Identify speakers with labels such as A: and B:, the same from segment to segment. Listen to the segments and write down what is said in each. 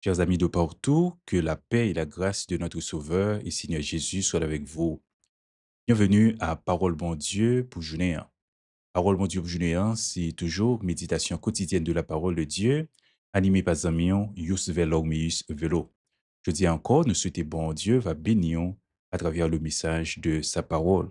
A: Chers amis de partout, que la paix et la grâce de notre Sauveur et Seigneur Jésus soient avec vous. Bienvenue à Parole bon Dieu pour journée 1. Parole bon Dieu pour journée 1, c'est toujours méditation quotidienne de la parole de Dieu, animée par Zamion, Yus Velormius Velo. Je dis encore, nous souhaitons bon Dieu va bénir à travers le message de sa parole.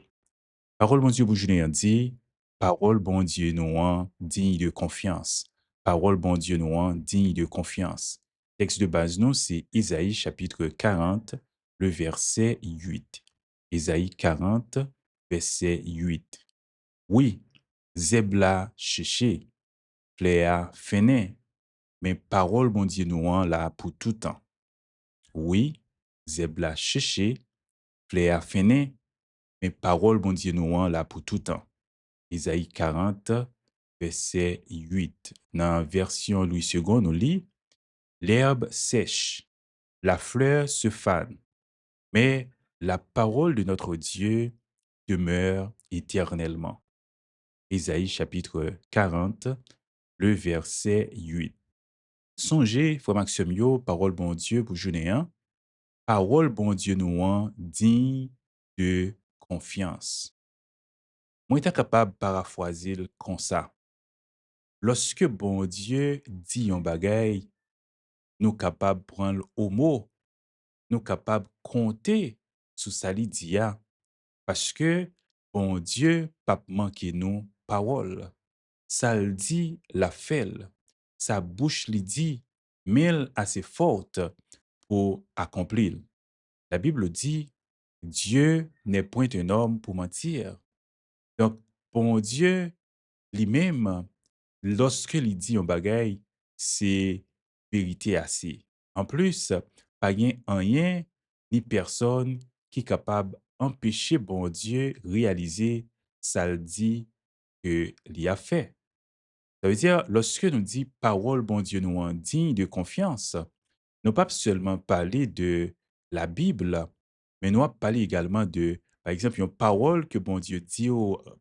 A: Parole bon Dieu pour journée 1 dit, parole bon Dieu nous rend digne de confiance. Parole bon Dieu nous rend digne de confiance. Texte de base, nous, c'est Isaïe chapitre 40, le verset 8. Isaïe 40, verset 8. Oui, Zebla cherché, Pléa fené, mais parole bon Dieu nous rend là pour tout temps. Oui, Zebla cherché, Pléa fené, mais parole bon Dieu nous rend là pour tout temps. Isaïe 40, verset 8. Dans la version Louis II, nous lit l'herbe sèche, la fleur se fane, mais la parole de notre Dieu demeure éternellement. Isaïe chapitre 40, le verset 8. Songez, frère Maxime, yo, parole bon Dieu pour journée 1. Parole bon Dieu nous rend digne de confiance. Moi, étant capable de paraphraser comme ça. Lorsque bon Dieu dit un bagay, nous capables de prendre au mot, nous capables de compter sur sa li dit ya, parce que bon Dieu pas manquer nous parole. Ça le dit la fait. Sa bouche li dit, mais elle assez forte pour accomplir. La Bible dit, Dieu n'est point un homme pour mentir. Donc, bon Dieu lui-même, lorsque il dit un bagay, c'est vérité assez. En plus, pas gen rien ni personne qui est capable d'empêcher bon Dieu réaliser ça le dit que l'y a fait. Ça veut dire, lorsque nous dit parole bon Dieu nous en digne de confiance, nous pas seulement parler de la Bible, mais nous parler également de, par exemple, une parole que bon Dieu dit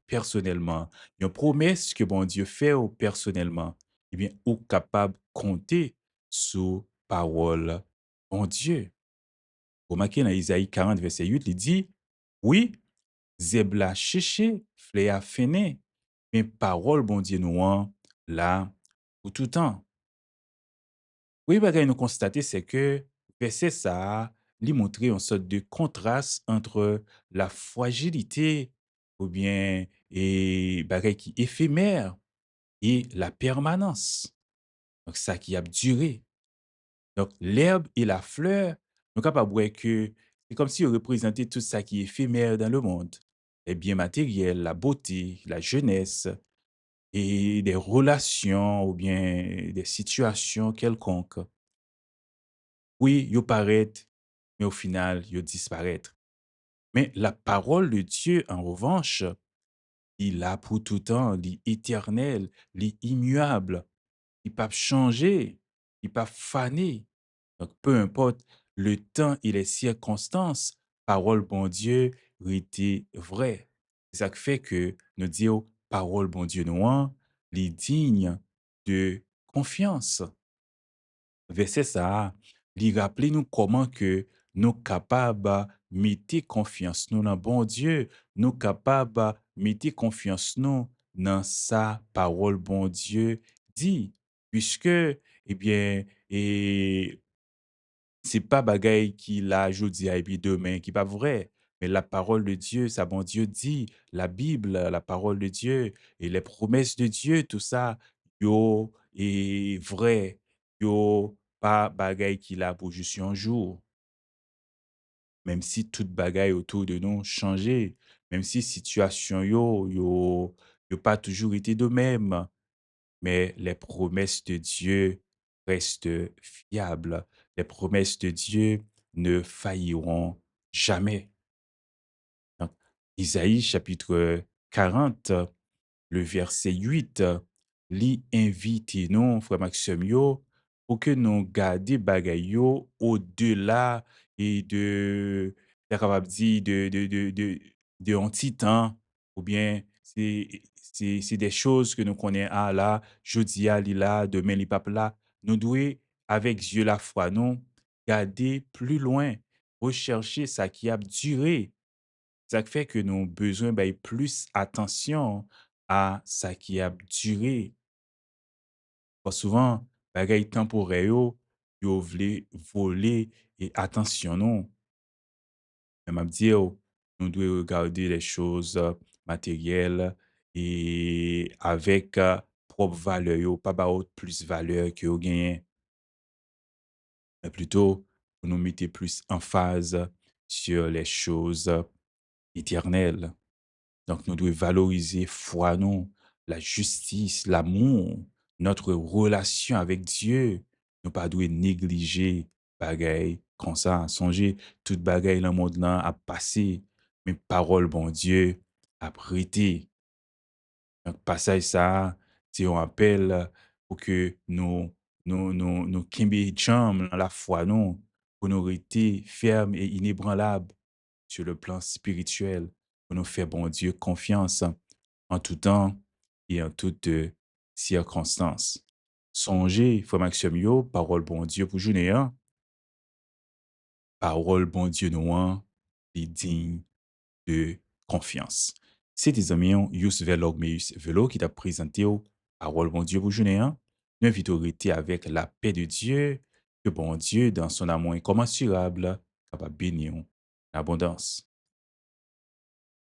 A: personnellement, une promesse que bon Dieu fait personnellement. Eh bien, ou capable de compter sur parole bon Dieu. Remarquez dans Isaïe 40, verset 8, il dit, oui, Zebla cherché, Fléa fené, mais parole bon Dieu nous en là pour tout temps. Oui, bagay nous constater, c'est que verset ça, lui montrer une sorte de contraste entre la fragilité ou bien et bagay qui éphémère et la permanence. Donc ça qui a duré. Donc l'herbe et la fleur, nous capables voir que c'est comme si on représentait tout ça qui est éphémère dans le monde. Les biens matériels, la beauté, la jeunesse et des relations ou bien des situations quelconques. Oui, yo paraît, mais au final, yo disparaître. Mais la parole de Dieu, en revanche, il a pour tout temps, il est éternel, il est immuable, il peut changer, il peut faner. Donc, peu importe le temps et les circonstances, parole bon Dieu était vraie. C'est ça qui fait que nous disons, parole bon Dieu nous, il est digne de confiance. Verset ça, li rappele nous comment que nous capables mettre confiance nous dans bon Dieu, nous capables mettre confiance nous dans sa parole bon Dieu dit, puisque, eh bien, et c'est pas bagaille qui la jodi et puis demain qui pas vrai, mais la parole de Dieu, ça bon Dieu dit, la Bible, la parole de Dieu et les promesses de Dieu, tout ça, yo est vrai, yo pas bagaille qui la pour juste un jour, même si toute bagaille autour de nous changé, même si situation yo pas toujours été de même, mais les promesses de Dieu restent fiables. Les promesses de Dieu ne failliront jamais. Donc, Isaïe chapitre 40, le verset 8, li invite nous, frère Maxime, yo, pour que nous gardions bagay yo au-delà et de, t'es capable de dire, de un petit temps, ou bien c'est des choses que nous connaissons, ah là, jeudi, ah, li là, demain, li pas là. Nous devons avec Dieu la foi, non, garder plus loin, rechercher ça qui a duré. Ça fait que nous avons besoin bay plus attention à ça qui a duré. Parce souvent, bagay temporaire yo vle voler et attention non. Mais m'a dire, nous devons regarder les choses matérielles et avec propre valeur, yo, pas ba haute plus valeur que yo gagné, mais plutôt pour nous mettre plus en phase sur les choses éternelles. Donc, nous devons valoriser foi, nous, la justice, l'amour, notre relation avec Dieu. Nous pas devons négliger bagay comme ça. Songer, toute bagay dans le monde là a passé, mais parole bon Dieu a prêté. Donc, passage ça, c'est un appel pour que nous kimbe jam dans la foi, nous, pour nous rester fermes et inébranlables sur le plan spirituel, pour nous faire, bon Dieu, confiance en tout temps et en toutes circonstances. Songez, frère Maxime, yo, parole bon Dieu pour journée, hein, parole bon Dieu nous, hein, est digne de confiance. C'est des amis, Yous Velogmeus Velo qui t'a présenté au parole bon Dieu pour journée, hein. Nous invitons à rester avec la paix de Dieu, que bon Dieu, dans son amour incommensurable, capable de bénir en abondance.